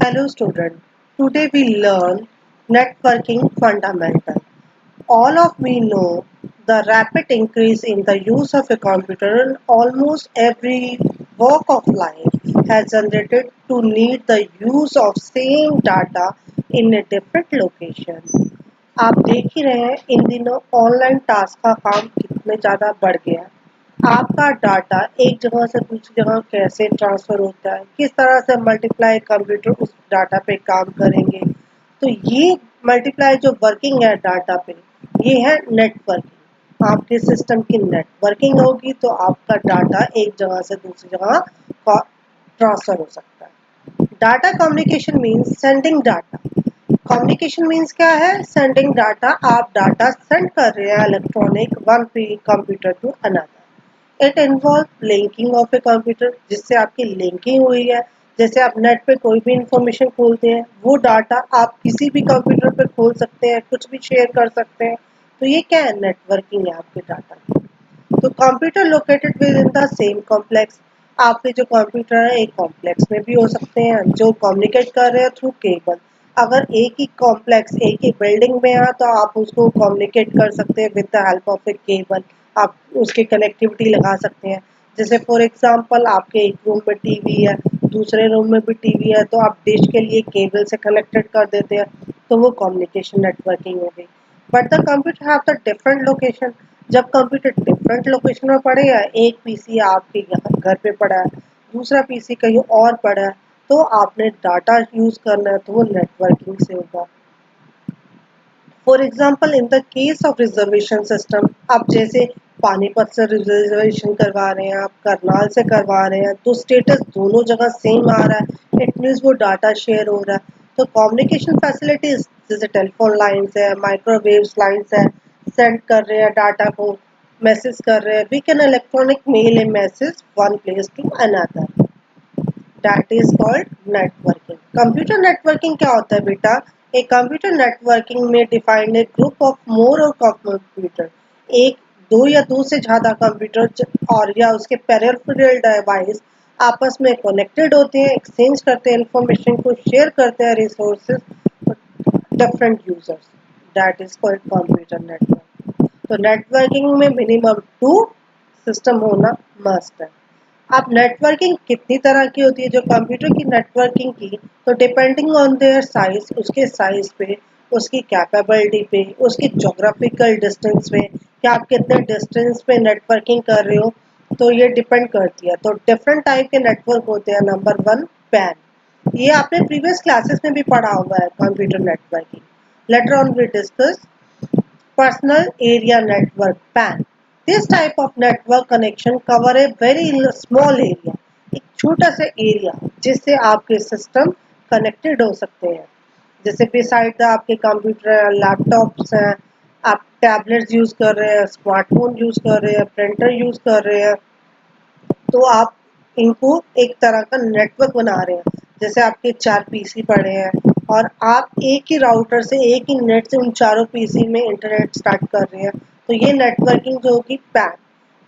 Hello student, today we learn networking fundamental. All of we know the rapid increase in the use of a computer in almost every walk of life has generated to need the use of same data in a different location. आप देख ही रहे हैं इन दिनों online task का काम कितने ज़्यादा बढ़ गया है। आपका डाटा एक जगह से दूसरी जगह कैसे ट्रांसफ़र होता है, किस तरह से मल्टीप्लाई कंप्यूटर उस डाटा पे काम करेंगे। तो ये मल्टीप्लाई जो वर्किंग है डाटा पे, ये है नेटवर्किंग। आपके सिस्टम की नेटवर्किंग होगी तो आपका डाटा एक जगह से दूसरी जगह ट्रांसफ़र हो सकता है। Data communication means sending data. Communication means क्या है? Sending data. आप डाटा सेंड कर रहे हैं electronic one computer to another. It involve linking of a computer, जिससे आपकी लिंकिंग हुई है। जैसे आप नेट पे कोई भी इंफॉर्मेशन खोलते हैं, वो डाटा आप किसी भी कंप्यूटर पे खोल सकते हैं, कुछ भी शेयर कर सकते हैं। तो ये क्या है? नेटवर्किंग है आपके डाटा की। तो computer located with in the same complex. आपके जो कंप्यूटर है एक कॉम्प्लेक्स में भी हो सकते हैं जो कम्युनिकेट कर रहे हैं थ्रू केबल। अगर एक ही कॉम्प्लेक्स एक ही बिल्डिंग में है तो आप उसको कम्युनिकेट कर सकते हैं with the help of A cable. आप उसकी कनेक्टिविटी लगा सकते हैं। जैसे फॉर एग्जांपल आपके एक रूम में टीवी है, दूसरे रूम में भी टीवी है, तो आप डिश के लिए केबल से कनेक्टेड कर देते हैं, तो वो कम्युनिकेशन नेटवर्किंग हो गई। But the computer have the different location. जब कंप्यूटर डिफरेंट लोकेशन में पड़ेगा, एक पीसी आपके यहाँ घर पे पड़ा है, दूसरा पीसी कहीं और पड़ा है, तो आपने डाटा यूज करना है तो वो नेटवर्किंग से होगा। For example in the case of reservation system, आप जैसे पानीपत से रिजर्वेशन करवा रहे हैं, आप करनाल से करवा रहे हैं, तो स्टेटस दोनों जगह सेम आ रहा है, इट मीन्स वो डाटा शेयर हो रहा है। तो कम्युनिकेशन फैसिलिटीज जैसे टेलीफोन लाइन्स है, माइक्रोवेव लाइन्स है, सेंड कर रहे हैं डाटा को, मैसेज कर रहे हैं। We can electronic mail a message one place to another, that is called networking. Computer networking क्या होता है बेटा? ए कंप्यूटर नेटवर्किंग में defined a group of more और कंप्यूटर, एक दो या दो से ज्यादा कंप्यूटर और या उसके पेरिफेरल डिवाइस आपस में कनेक्टेड होते हैं, एक्सचेंज करते हैं, इंफॉर्मेशन को शेयर करते हैं, resources different users, that is called computer network. तो नेटवर्किंग में मिनिमम 2 सिस्टम होना मस्ट है। अब नेटवर्किंग कितनी तरह की होती है? जो कंप्यूटर की नेटवर्किंग की, तो डिपेंडिंग ऑन देयर साइज, उसके साइज पे, उसकी कैपेबिलिटी पे, उसकी जोग्राफिकल डिस्टेंस पे, कि आप कितने डिस्टेंस पे नेटवर्किंग कर रहे हो, तो ये डिपेंड करती है। तो डिफरेंट टाइप के नेटवर्क होते हैं। Number 1 PAN. ये आपने प्रीवियस क्लासेस में भी पढ़ा हुआ है computer networking. Later on we discuss personal area network PAN. This type of network connection cover a very small area, एक छोटा सा एरिया जिससे आपके सिस्टम कनेक्टेड हो सकते हैं। जैसे बिसाइड आपके कंप्यूटर, लैपटॉप्स हैं, आप टैबलेट्स यूज कर रहे हैं, स्मार्टफोन यूज कर रहे हैं, प्रिंटर यूज कर रहे हैं, तो आप इनको एक तरह का नेटवर्क बना रहे हैं। जैसे आपके 4 पीसी पड़े हैं और आप एक ही राउटर से एक ही नेट से उन चारों पीसी में इंटरनेट स्टार्ट कर रहे हैं, तो ये नेटवर्किंग जो होगी पैन।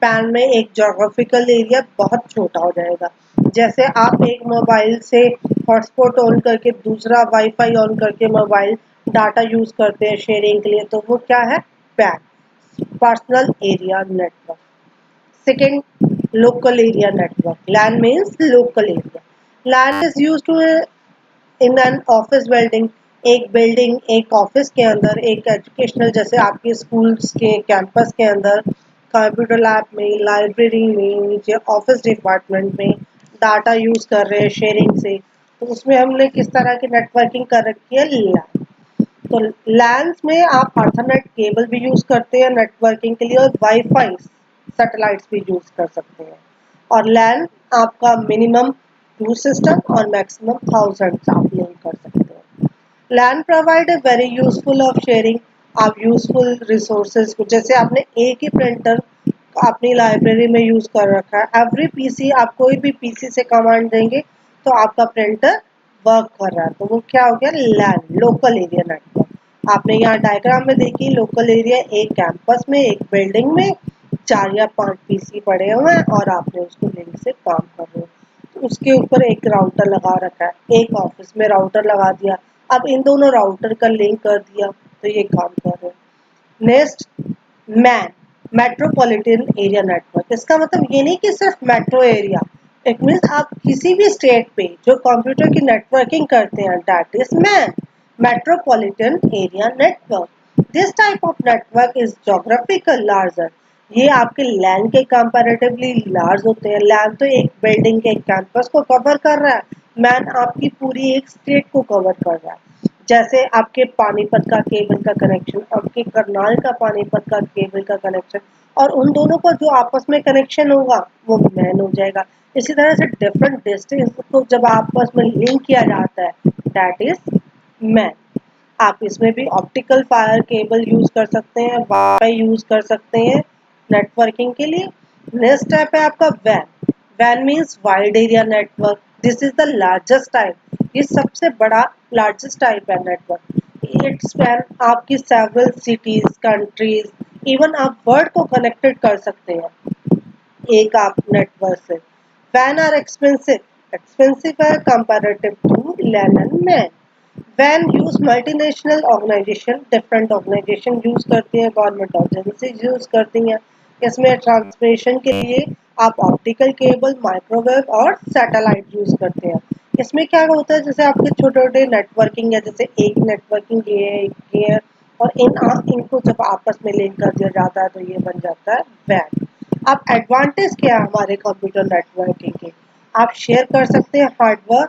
पैन में एक जोग्राफिकल एरिया बहुत छोटा हो जाएगा। जैसे आप एक मोबाइल से हॉटस्पॉट ऑन करके दूसरा वाईफाई ऑन करके मोबाइल डाटा यूज करते हैं शेयरिंग के लिए, तो वो क्या है? Pan, personal area network. Second, local area network. LAN means local area. LAN is used to in an office building. एक बिल्डिंग, एक ऑफिस के अंदर, एक एजुकेशनल जैसे आपके स्कूल्स के कैंपस के अंदर, कंप्यूटर लैब में, लाइब्रेरी में, या ऑफिस डिपार्टमेंट में डाटा यूज कर रहे हैं शेयरिंग से, तो उसमें हमने किस तरह की नेटवर्किंग कर रखी है? लैन। तो लैंस में आप अर्थरनेट केबल भी यूज करते हैं नेटवर्किंग के लिए, और वाईफाई सैटेलाइट्स भी यूज कर सकते हैं। और लैन आपका मिनिमम 2 सिस्टम और मैक्सिमम 1000 आप लिंक कर सकते हैं। LAN provide a very useful of sharing. आप यूजफुल रिसोर्सेज को, जैसे आपने एक ही प्रिंटर अपनी लाइब्रेरी में यूज कर रखा है, एवरी पीसी, आप कोई भी पीसी से कमांड देंगे तो आपका प्रिंटर वर्क कर रहा है, तो वो क्या हो गया? लैन, लोकल एरिया नेटवर्क। आपने यहाँ डायग्राम में देखी, लोकल एरिया एक कैंपस में, एक बिल्डिंग में 4 या 5 पीसी पड़े हुए हैं और आपने उसको लिंक से काम कर रहे हो, उसके ऊपर एक राउटर लगा रखा है, एक ऑफिस में राउटर लगा दिया, अब इन दोनों राउटर का लिंक कर दिया तो ये काम कर रहे हैं। Next, man, metropolitan area network. इसका मतलब ये नहीं कि सिर्फ मेट्रो एरिया, इट मीन्स आप किसी भी स्टेट पे जो कंप्यूटर की नेटवर्किंग करते हैं, that is man, metropolitan area network. This type of network is geographical larger. ये आपके लैंड के कंपैरेटिवली लार्ज होते हैं। लैंड तो एक बिल्डिंग के, एक कैंपस को कवर कर रहा है, मैन आपकी पूरी एक स्टेट को कवर कर रहा है। जैसे आपके पानीपत का केबल का कनेक्शन, आपके करनाल का पानीपत का केबल का कनेक्शन, और उन दोनों का जो आपस में कनेक्शन होगा वो मैन हो जाएगा। इसी तरह से डिफरेंट डिस्टेंस को जब आपस में लिंक किया जाता है, दैट इज मैन। आप इसमें भी ऑप्टिकल फायर केबल यूज कर सकते हैं, वाईफाई यूज कर सकते हैं नेटवर्किंग के लिए। नेक्स्ट स्टेप है आपका वैन। वैन means wide area network. This is the largest type, ये सबसे बड़ा लार्जेस्ट टाइप है नेटवर्क। इट स्पैन आपकी सेवरल सिटीज, कंट्रीज, इवन आप वर्ल्ड को कनेक्टेड कर सकते हैं एक आप नेटवर्क से। वैन आर एक्सपेंसिव, एक्सपेंसिव है comparative to LAN and MAN. वैन use multinational organisation, different organisation use करती है, गवर्नमेंट एजेंसीज यूज करती हैं। इसमें ट्रांसमिशन के लिए आप ऑप्टिकल केबल, माइक्रोवेव और सैटेलाइट यूज करते हैं। इसमें क्या होता है, जैसे आपके छोटे छोटे नेटवर्किंग है, जैसे एक नेटवर्किंग ये है, एक ये है, और इनको जब आपस में लिंक कर दिया जाता है तो ये बन जाता है वैन। अब एडवांटेज क्या है हमारे कंप्यूटर नेटवर्किंग के, आप शेयर कर सकते हैं हार्डवेयर।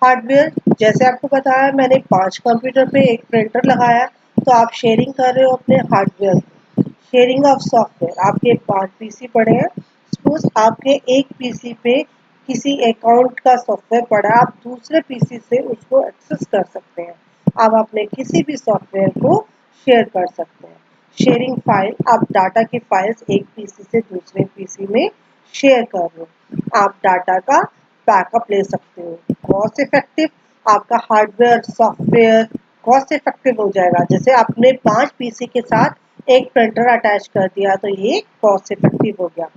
हार्डवेयर जैसे आपको बताया, मैंने 5 कंप्यूटर पे एक प्रिंटर लगाया, तो आप शेयरिंग कर रहे हो अपने हार्डवेयर। शेयरिंग ऑफ सॉफ्टवेयर, आपके 5 पीसी पड़े हैं, सपोज आपके एक पीसी पे किसी अकाउंट का सॉफ्टवेयर पड़ा, आप दूसरे पीसी से उसको एक्सेस कर सकते हैं। आप अपने किसी भी सॉफ्टवेयर को शेयर कर सकते हैं। शेयरिंग फाइल, आप डाटा की फाइल्स एक पीसी से दूसरे पीसी में शेयर कर रहे हो, आप डाटा का बैकअप ले सकते हो। कॉस्ट इफेक्टिव, आपका हार्डवेयर सॉफ्टवेयर कॉस्ट इफेक्टिव हो जाएगा। जैसे आपने 5 पीसी के साथ एक प्रिंटर अटैच कर दिया तो ये कॉस्ट इफेक्टिव हो गया।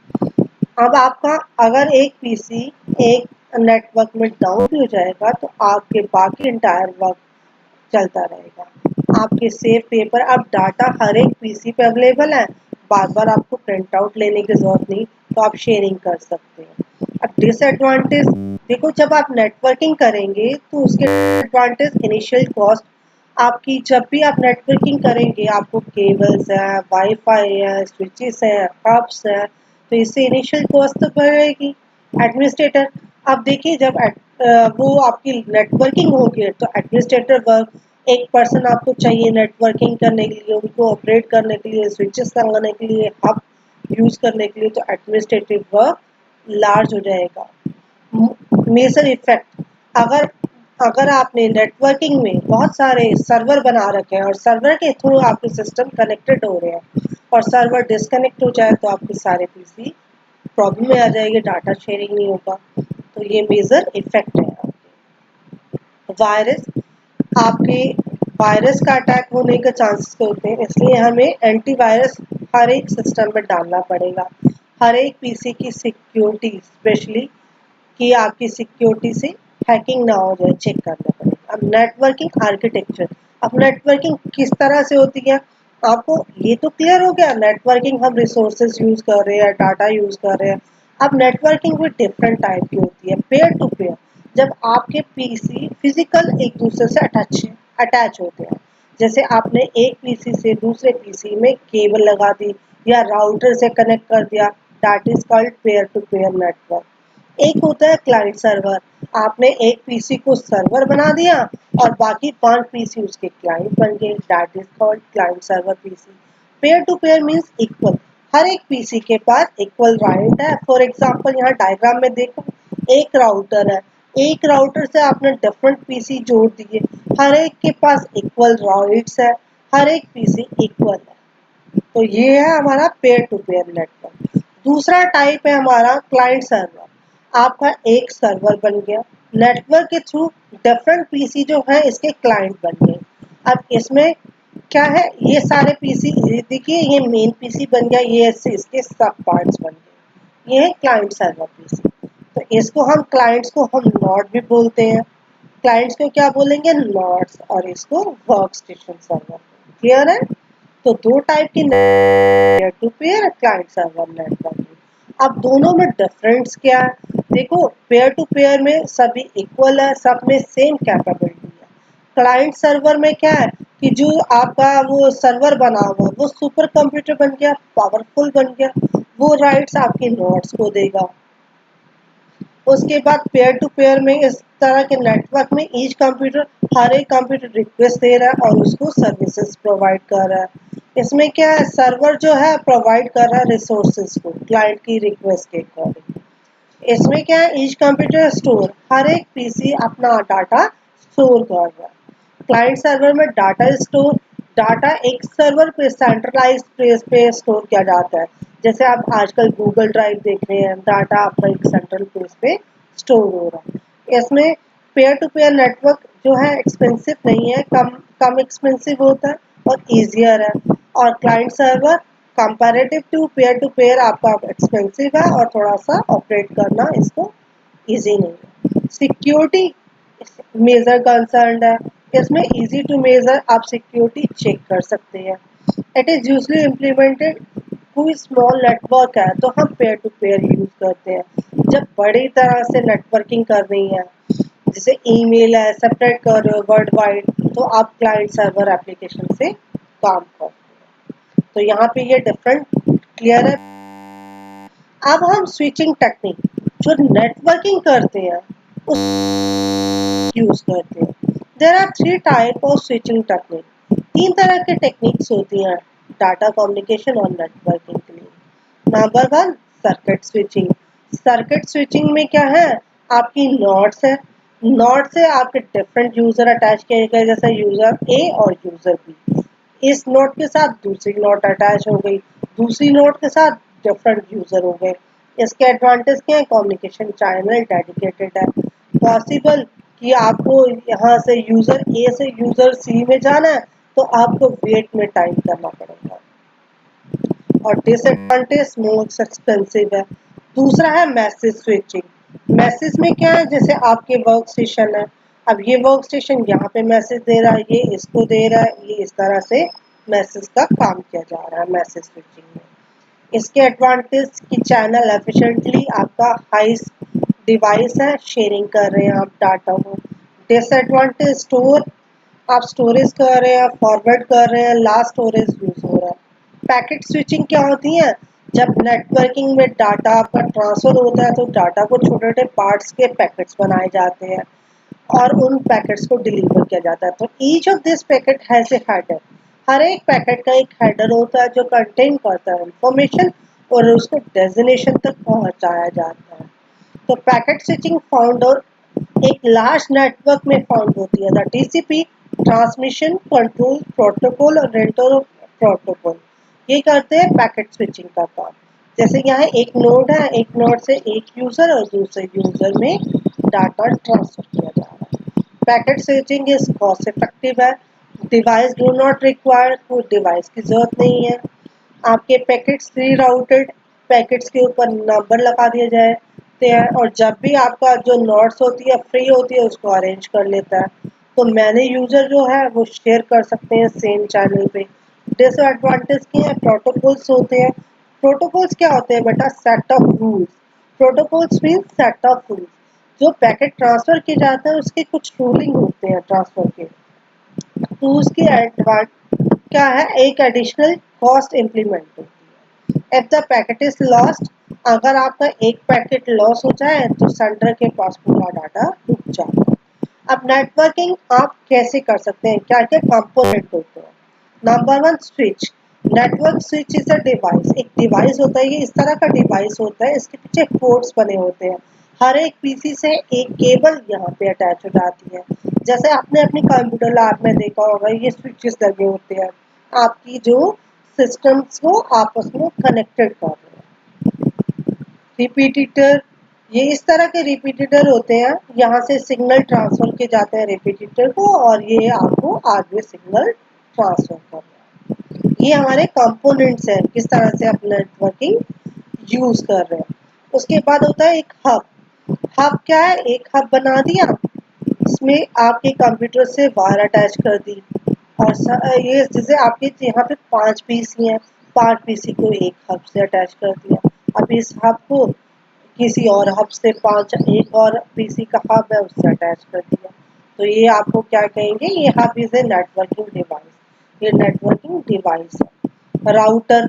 अब आपका अगर एक पीसी एक नेटवर्क में डाउन भी हो जाएगा तो आपके बाकी इंटायर वर्क चलता रहेगा। आपके सेव पेपर, अब डाटा हर एक पीसी पे अवेलेबल है, बार बार आपको प्रिंट आउट लेने की जरूरत नहीं, तो आप शेयरिंग कर सकते हैं। अब डिसएडवांटेज देखो, जब आप नेटवर्किंग करेंगे तो उसके एडवांटेज, इनिशियल कॉस्ट, आपकी जब भी आप नेटवर्किंग करेंगे आपको केबल्स है, वाईफाई है, स्विचेस है, हब्स है, तो इससे इनिशियल कॉस्ट तो बढ़ेगी। एडमिनिस्ट्रेटर, अब देखिए जब वो आपकी नेटवर्किंग होगी तो एडमिनिस्ट्रेटर वर्क, एक पर्सन आपको चाहिए नेटवर्किंग करने के लिए, उनको ऑपरेट करने के लिए, स्विचेस लगाने के लिए, हब यूज करने के लिए, तो एडमिनिस्ट्रेटिव वर्क लार्ज हो जाएगा। मेजर इफेक्ट, अगर अगर आपने नेटवर्किंग में बहुत सारे सर्वर बना रखे हैं और सर्वर के थ्रू आपके सिस्टम कनेक्टेड हो रहे हैं और सर्वर डिस्कनेक्ट हो जाए तो आपके सारे पीसी प्रॉब्लम में आ जाएगी, डाटा शेयरिंग नहीं होगा, तो ये मेजर इफेक्ट है। वायरस, आपके वायरस का अटैक होने के चांसेस होते हैं, इसलिए हमें एंटीवायरस हर एक सिस्टम में डालना पड़ेगा। हर एक पीसी की सिक्योरिटी स्पेशली कि आपकी सिक्योरिटी से हैकिंग ना हो जाए, चेक करना पड़ेगा। अब नेटवर्किंग आर्किटेक्चर, अब नेटवर्किंग किस तरह से होती है, आपको ये तो क्लियर हो गया, नेटवर्किंग हम रिसोर्सेज यूज कर रहे हैं, डाटा यूज कर रहे हैं। अब नेटवर्किंग भी डिफरेंट टाइप की होती है। पेयर टू पेयर, जब आपके पीसी फिजिकल एक दूसरे से अटैच होते हैं, जैसे आपने एक पीसी से दूसरे पीसी में केबल लगा दी या राउटर से कनेक्ट कर दिया, that is called peer to peer network. एक होता है क्लाइंट सर्वर, आपने एक पीसी को सर्वर बना दिया और बाकी 5 पीसी उसके क्लाइंट बन गए, that is called client server PC. Peer to peer means equal, हर एक पीसी के पास इक्वल राइट है। फॉर एग्जांपल यहाँ डायग्राम में देखो, एक राउटर है, एक राउटर से आपने डिफरेंट पीसी जोड़ दिए, हर एक के पास इक्वल राइट्स है, हर एक पीसी इक्वल है, तो ये है हमारा पेयर टू पेयर नेटवर्क। दूसरा टाइप है हमारा क्लाइंट सर्वर, आपका एक सर्वर बन गया, नेटवर्क के थ्रू डिफरेंट पीसी जो है इसके क्लाइंट बन गए। अब इसमें क्या है, ये सारे पीसी देखिए, ये मेन पीसी बन गया, ये इसके सब पार्ट्स बन गए, ये है क्लाइंट सर्वर पीसी। तो इसको हम क्लाइंट्स को हम नॉड भी बोलते हैं। क्लाइंट्स को क्या बोलेंगे? नॉड्स, और इसको वर्क स्टेशन सर्वर। क्लियर है? तो दो टाइप की peer to peer, client server networking. अब दोनों में डिफरेंस क्या है? देखो, पेयर टू पेयर में सभी इक्वल है, सब में सेम कैपेबिलिटी है। क्लाइंट सर्वर में क्या है कि जो आपका वो सर्वर बना हुआ वो सुपर कंप्यूटर बन गया, पावरफुल बन गया, वो राइट्स आपके नोड्स को देगा। उसके बाद पेयर टू पेयर में इस तरह के नेटवर्क में ईच कंप्यूटर, हर एक कंप्यूटर रिक्वेस्ट दे रहा है और उसको सर्विसेज प्रोवाइड कर रहा है। इसमें क्या है, सर्वर जो है प्रोवाइड कर रहा है रिसोर्सेज को क्लाइंट की रिक्वेस्ट के अकॉर्डिंग। इसमें क्या है, ईच कंप्यूटर स्टोर, हर एक पीसी अपना डाटा स्टोर कर रहा है। क्लाइंट सर्वर में डाटा एक सर्वर पे सेंट्रलाइज प्लेस पे स्टोर किया जाता है। जैसे आप आजकल गूगल ड्राइव देख रहे हैं, डाटा आपका एक सेंट्रल प्लेस पे स्टोर हो रहा है। इसमें पेयर टू पेयर नेटवर्क जो है एक्सपेंसिव नहीं है, कम कम एक्सपेंसिव होता है और ईजियर है। और client server comparative to pair आपका एक्सपेंसिव है और थोड़ा सा ऑपरेट करना इसको इजी नहीं है। सिक्योरिटी मेजर कंसर्न है, इसमें इजी टू मेजर आप सिक्योरिटी चेक कर सकते हैं। इट इज यूजली इम्प्लीमेंटेड, कोई स्मॉल नेटवर्क है तो हम पेयर टू पेयर यूज करते हैं। जब बड़ी तरह से नेटवर्किंग कर रही है, जैसे ईमेल है, सेपरेट कर रहे हो वर्ल्ड वाइड, तो आप क्लाइंट सर्वर एप्लीकेशन से काम करते हैं। तो यहाँ पे ये डिफरेंट क्लियर है। अब हम स्विचिंग टेक्निक, जो नेटवर्किंग करते हैं उस यूज करते हैं। There are three type of switching technique. तीन तरह के टेक्निक्स होती हैं डाटा कम्युनिकेशन और नेटवर्किंग के लिए। Number one, circuit switching. Circuit switching में क्या है, आपकी नॉड्स है, नॉड से आपके डिफरेंट यूजर अटैच किए गए, जैसे यूजर ए और यूजर बी। इस नोड के साथ दूसरी नोड अटैच हो गई, दूसरी नोड के साथ डिफरेंट यूजर हो गए। इसके एडवांटेज क्या है, कम्युनिकेशन चैनल डेडिकेटेड है। पॉसिबल कि आपको यहाँ से यूजर ए से यूजर सी में जाना है तो आपको वेट में टाइम करना पड़ेगा। और डिसएडवांटेज मोस्ट एक्सपेंसिव है। दूसरा है मैसेज स्विचिंग। मैसेज में क्या है, जैसे आपके वर्क स्टेशन है, अब ये वर्क स्टेशन यहाँ पे मैसेज दे रहा है, ये इसको दे रहा है, ये इस तरह से मैसेज का काम किया जा रहा है मैसेज स्विचिंग में। इसके एडवांटेज की चैनल एफिशिएंटली आपका हाई डिवाइस है, शेयरिंग कर रहे हैं आप डाटा को। डिसएडवांटेज स्टोर, आप स्टोरेज कर रहे हैं, फॉरवर्ड कर रहे हैं, लास्ट स्टोरेज यूज हो रहा है। पैकेट स्विचिंग क्या होती है, जब नेटवर्किंग में डाटा आपका ट्रांसफर होता है तो डाटा को छोटे छोटे पार्ट्स के पैकेट्स बनाए जाते हैं और उन पैकेट्स को डिलीवर किया जाता है। तो each of this packet has a header. हर एक पैकेट का एक हेडर होता है जो कंटेन करता है इंफॉर्मेशन और उसको डेस्टिनेशन तक पहुंचाया जाता है। तो पैकेट स्विचिंग फाउंड और एक लार्ज नेटवर्क में फाउंड होती है। The TCP, transmission control protocol और रेंटल प्रोटोकॉल, ये करते हैं पैकेट स्विचिंग का काम। जैसे यहाँ एक नोड है, एक नोड से एक यूजर और दूसरे यूजर में डाटा ट्रांसफर किया जा रहा है। Packet switching is cost effective है, डिवाइस डू नॉट रिक्वायर, कोई डिवाइस की जरूरत नहीं है। आपके पैकेट्स रीराउटेड, पैकेट्स के ऊपर नंबर लगा दिए जाते हैं और जब भी आपका जो नोड्स होती है फ्री होती है उसको अरेंज कर लेता है। तो मैंने यूजर जो है वो शेयर कर सकते हैं सेम चैनल पे। डिसएडवांटेज क्या है, प्रोटोकॉल्स होते हैं। प्रोटोकॉल्स क्या होते हैं बेटा, set of rules. Protocols mean set of rules. जो पैकेट ट्रांसफर किए जाते हैं उसके कुछ रूलिंग होते हैं ट्रांसफर के, तो उसकी एडवांटेज क्या है, एक एडिशनल कॉस्ट इम्प्लीमेंट होती है। If the packet is lost, अगर आपका एक पैकेट लॉस हो जाए तो सेंडर के पास पूरा डाटा डूब जाता है। अब नेटवर्किंग आप कैसे कर सकते हैं, क्या क्या कंपोनेंट होते हैं। Number one, switch. Network switch is a device, एक डिवाइस होता है, ये इस तरह का डिवाइस होता है, इसके पीछे पोर्ट्स बने होते हैं। हर एक पीसी से एक केबल यहाँ पे अटैच हो जाती है। जैसे आपने अपनी कंप्यूटर लैब में देखा होगा, ये स्विचेस लगे होते हैं आपकी जो सिस्टम्स को आपस में कनेक्टेड कर रहे हैं। रिपीटिटर, ये इस तरह के रिपीटिटर होते हैं, यहाँ से सिग्नल ट्रांसफर किए जाते हैं रिपीटिटर को और ये आपको आगे सिग्नल ट्रांसफर कर रहा है। ये हमारे कंपोनेंट्स हैं, किस तरह से आप नेटवर्किंग यूज कर रहे हैं। उसके बाद होता है एक हब। हब क्या है, एक हब बना दिया, इसमें आपके कंप्यूटर से वायर अटैच कर दी, और ये जैसे आपके यहाँ पे 5 पीसी हैं, 5 पीसी को एक हब से अटैच कर दिया। अब इस हब को किसी और हब से पांच, एक और पीसी का हब है उससे अटैच कर दिया। तो ये आपको क्या कहेंगे, ये hub is a networking device. ये नेटवर्किंग डिवाइस है। राउटर,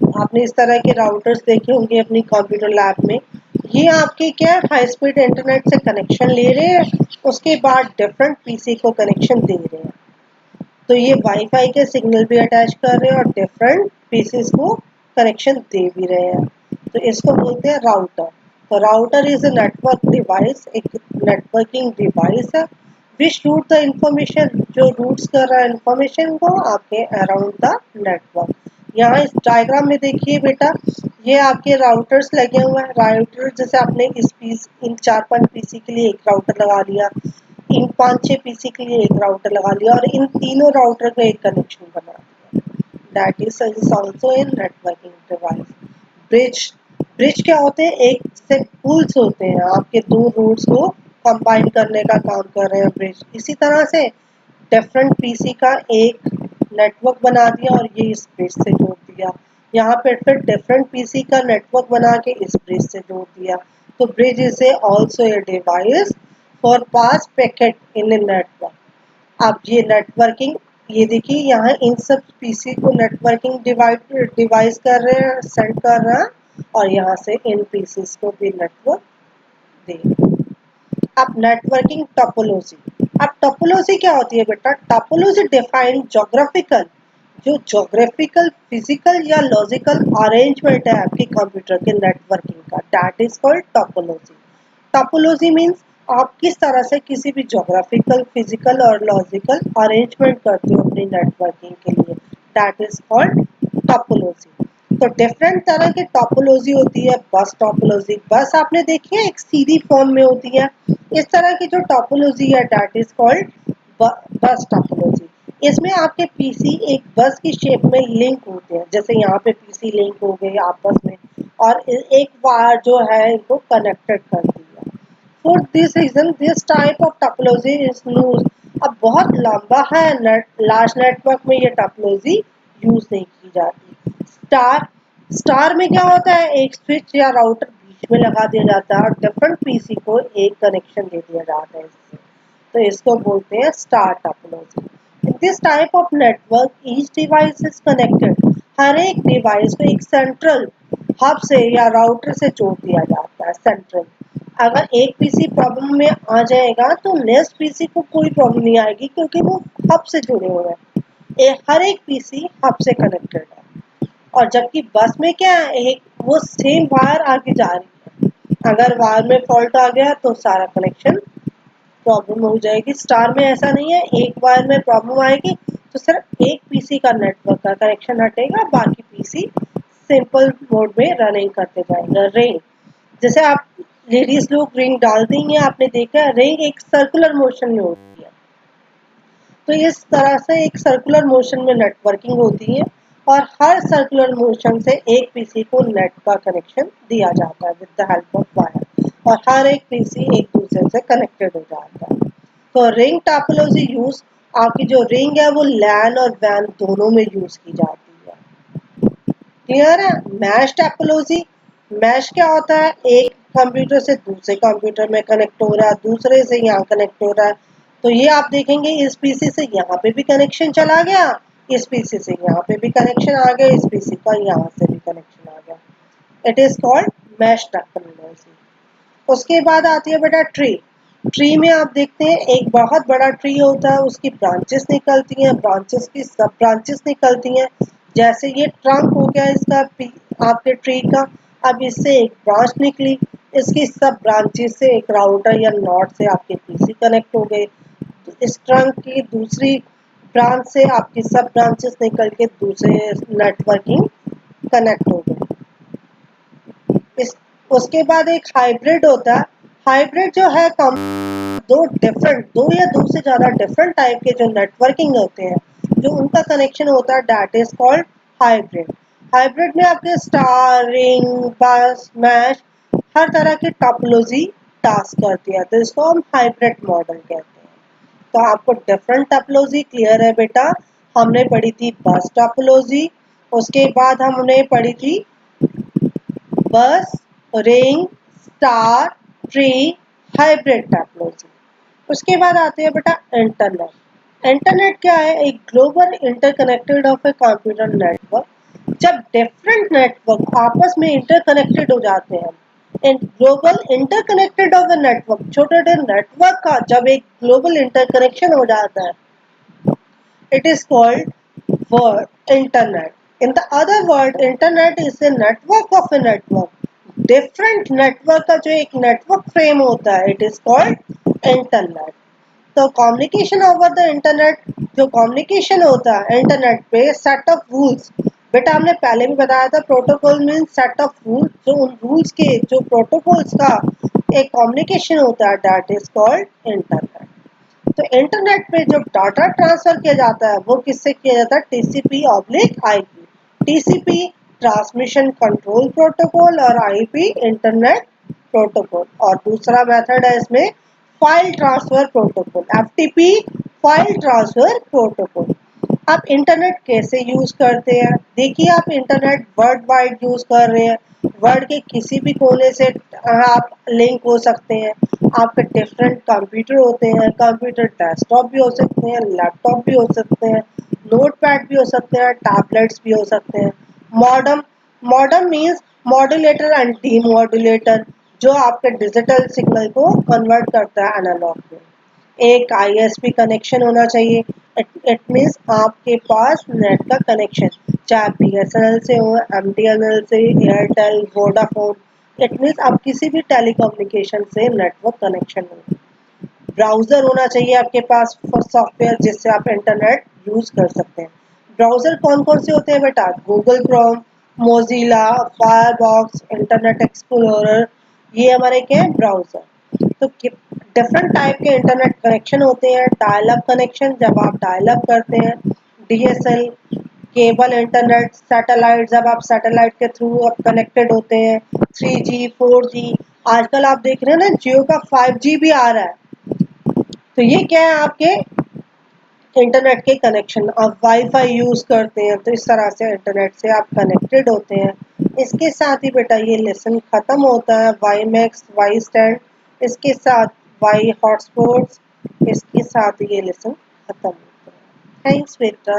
आपने इस तरह के राउटर्स देखे होंगे अपनी कंप्यूटर लैब में। ये आपके क्या है, हाई स्पीड इंटरनेट से कनेक्शन ले रहे हैं, उसके बाद डिफरेंट पीसी को कनेक्शन दे रहे हैं। तो ये वाईफाई के सिग्नल भी अटैच कर रहे हैं और डिफरेंट पीसीस को कनेक्शन दे भी रहे हैं। तो इसको बोलते हैं राउटर। तो router is a network device, एक नेटवर्किंग डिवाइस है विच रूट द इंफॉर्मेशन, जो रूट्स कर रहा है इंफॉर्मेशन को आपके अराउंड द नेटवर्क। यहाँ इस डायग्राम में देखिए बेटा, ये आपके राउटर्स लगे हुए हैं। राउटर जैसे आपने इस पीस, इन 4-5 पीसी के लिए एक राउटर लगा लिया, इन 5-6 पीसी के लिए एक राउटर लगा लिया, और इन तीनों राउटर का एक कनेक्शन बना दिया। That is also in networking device. Bridge, bridge क्या होते हैं, एक से पुल्स होते हैं, आपके दो रोड्स को कंबाइन करने का काम कर रहे हैं ब्रिज। इसी तरह से डिफरेंट पीसी का एक नेटवर्क बना दिया और ये इस ब्रिज से जोड़ दिया। यहाँ पे फिर डिफरेंट पीसी का नेटवर्क बना के इस ब्रिज से जोड़ दिया। तो bridge is a also a device for pass packet in a network. अब ये नेटवर्किंग, ये देखिए यहाँ इन सब पीसी को नेटवर्किंग डिवाइस कर रहे हैं, सेंड कर रहा है, और यहाँ से इन पीसीस को भी नेटवर्क दे। अब नेटवर्किंग टोपोलॉजी। अब टोपोलॉजी क्या होती है बेटा, टोपोलॉजी डिफाइन ज्योग्राफिकल, जो ज्योग्राफिकल, फिजिकल या लॉजिकल अरेंजमेंट है आपके कंप्यूटर के नेटवर्किंग का, that is called topology. Topology means आप किस तरह से किसी भी ज्योग्राफिकल, फिजिकल और लॉजिकल अरेंजमेंट करते हो अपनी नेटवर्किंग के लिए, दैट इज कॉल्ड टोपोलॉजी। तो डिफरेंट तरह की टोपोलॉजी होती है। बस टोपोलॉजी, बस आपने देखी है एक सीधी फॉर्म में होती है, इस तरह की जो टोपोलॉजी है दैट इज कॉल्ड बस टोपोलॉजी। इसमें आपके पीसी एक बस की शेप में लिंक होते हैं, जैसे यहाँ पे पीसी लिंक हो गए आपस में, और एक वायर जो है इनको कनेक्टेड कर दिया। For this reason this type of topology is use. अब बहुत लंबा है लार्ज नेटवर्क में ये टोपोलॉजी यूज नहीं की जाती। स्टार, स्टार में क्या होता है, एक स्विच या राउटर बीच में लगा दिया जाता है और डिफरेंट पीसी को एक कनेक्शन दे दिया जाता है इससे। तो इसको बोलते हैं star topology. In this type of network each device is connected. हर एक डिवाइस को एक सेंट्रल हब से या राउटर से जोड़ दिया जाता है, सेंट्रल। अगर एक पीसी प्रॉब्लम में आ जाएगा तो नेक्स्ट पीसी को कोई प्रॉब्लम नहीं आएगी, क्योंकि वो हब से जुड़े हुए हैं। हर एक पीसी हब से कनेक्टेड है। और जबकि बस में क्या है, एक वो सेम वायर आगे जा रही है, अगर वायर में फॉल्ट आ गया तो सारा कनेक्शन प्रॉब्लम हो जाएगी। स्टार में ऐसा नहीं है, एक वायर में प्रॉब्लम आएगी तो सिर्फ एक पीसी का नेटवर्क का कनेक्शन हटेगा, बाकी पीसी सिंपल मोड में रनिंग करते जाएंगे। रिंग, जैसे आप लेडीज लोग रिंग डालती हैं, आपने देखा है रिंग एक सर्कुलर मोशन में होती है। तो इस तरह से एक सर्कुलर मोशन में नेटवर्किंग होती है, और हर सर्कुलर मोशन से एक पीसी को नेट का कनेक्शन दिया जाता है with the help of wire, और हर एक पीसी एक दूसरे से कनेक्टेड हो जाता है। तो रिंग टोपोलॉजी यूज, आपकी जो रिंग है वो लैन और वैन दोनों में यूज की जाती है। क्लियर है। मैश टोपोलॉजी, मैश क्या होता है, एक कंप्यूटर से दूसरे कंप्यूटर में कनेक्ट हो रहा है, दूसरे से यहाँ कनेक्ट हो रहा है। तो ये आप देखेंगे इस पीसी से यहाँ पे भी कनेक्शन चला गया, इस पीसी से यहाँ पे भी कनेक्शन आ गया, इस पीसी का यहाँ से भी कनेक्शन आ गया। It is called mesh topology. उसके बाद आती है बेटा ट्री। ट्री में आप देखते हैं एक बहुत बड़ा ट्री होता है, उसकी ब्रांचेस निकलती हैं, ब्रांचेस की सब ब्रांचेस निकलती हैं। जैसे ये ट्रंक हो गया इसका आपके ट्री का, अब इससे एक ब्रांच निकली, इसकी सब ब्रांचेस से एक राउटर या नॉट से आपके पीसी कनेक्ट हो गए। तो इस ट्रंक की दूसरी ब्रांच से आपकी सब ब्रांचेस निकल के दूसरे नेटवर्किंग कनेक्ट हो गए। इस उसके बाद एक हाइब्रिड होता है। हाइब्रिड जो है कम, दो या दो से ज्यादा डिफरेंट टाइप के जो नेटवर्किंग होते हैं, जो उनका कनेक्शन होता है that is called hybrid. Hybrid में आपके स्टार, रिंग, बस, मैश, हर तरह की टोपोलॉजी टास्क करती है, तो इसको हम हाइब्रिड मॉडल कहते हैं। तो आपको डिफरेंट टोपोलॉजी क्लियर है बेटा। हमने पढ़ी थी बस टोपोलॉजी, उसके बाद हमने पढ़ी थी बस, ring, star, tree, hybrid topology. उसके बाद आते हैं बेटा इंटरनेट। इंटरनेट क्या है? एक global interconnected of a computer network. जब डिफरेंट नेटवर्क आपस में इंटरकनेक्टेड हो जाते हैं, global interconnected of a network, छोटे छोटे नेटवर्क का जब एक ग्लोबल इंटरकनेक्शन हो जाता है, it is called word internet. In the other word, internet is a network of a network. Different network का जो एक network frame होता है, it is called internet. तो कम्युनिकेशन ओवर द इंटरनेट, जो कम्युनिकेशन होता है इंटरनेट पे, सेट ऑफ रूल्स। बेटा हमने पहले भी बताया था, protocol mean set of rules, जो उन रूल्स के, जो प्रोटोकॉल्स का एक कम्युनिकेशन होता है, दैट इज कॉल्ड इंटरनेट। तो इंटरनेट पे जो डाटा ट्रांसफर किया जाता है वो किससे किया जाता है? TCP oblique IP. TCP transmission control protocol और आईपी इंटरनेट प्रोटोकॉल। और दूसरा मेथड है इसमें file transfer protocol, FTP file transfer protocol. आप इंटरनेट कैसे यूज करते हैं? देखिए, आप इंटरनेट वर्ल्ड वाइड यूज कर रहे हैं, वर्ल्ड के किसी भी कोने से आप लिंक हो सकते हैं। आपके डिफरेंट कंप्यूटर होते हैं, कंप्यूटर डेस्कटॉप भी हो सकते हैं, लैपटॉप भी हो सकते हैं, नोटपैड भी हो सकते हैं, टैबलेट्स भी हो सकते हैं। Modern, modern means modulator and demodulator, जो आपके डिजिटल सिग्नल को कन्वर्ट करता है एनालॉग में। एक आईएसपी कनेक्शन होना चाहिए। इट मीन्स आपके पास नेट का कनेक्शन, चाहे बीएसएनएल से हो, एमटीएनएल से, एयरटेल, वोडाफोन, इट मीन्स आप किसी भी टेलीकम्युनिकेशन से नेटवर्क कनेक्शन हो। ब्राउजर होना चाहिए आपके पास फॉर सॉफ्टवेयर, जिससे आप इंटरनेट यूज कर सकते हैं। ब्राउजर कौन कौन से होते हैं बेटा? Google Chrome, Mozilla, firebox, internet explorer, ये हमारे क्या है? ब्राउजर। तो डिफरेंट टाइप के इंटरनेट कनेक्शन होते हैं। डायल अप कनेक्शन, जब आप डायल अप करते हैं। डीएसएल, केबल इंटरनेट, सैटेलाइट, जब आप सैटेलाइट के थ्रू आप कनेक्टेड होते हैं। 3G, 4G, आजकल आप देख रहे हैं ना जियो का 5G भी आ रहा है। तो ये क्या है? आपके इंटरनेट के कनेक्शन। आप वाईफाई यूज करते हैं, तो इस तरह से इंटरनेट से आप कनेक्टेड होते हैं। इसके साथ ही बेटा ये लेसन खत्म होता है। वाई मैक्स, वाई स्टैंड, इसके साथ वाई हॉटस्पॉट्स, इसके साथ ये लेसन खत्म होता है। थैंक्स बेटा।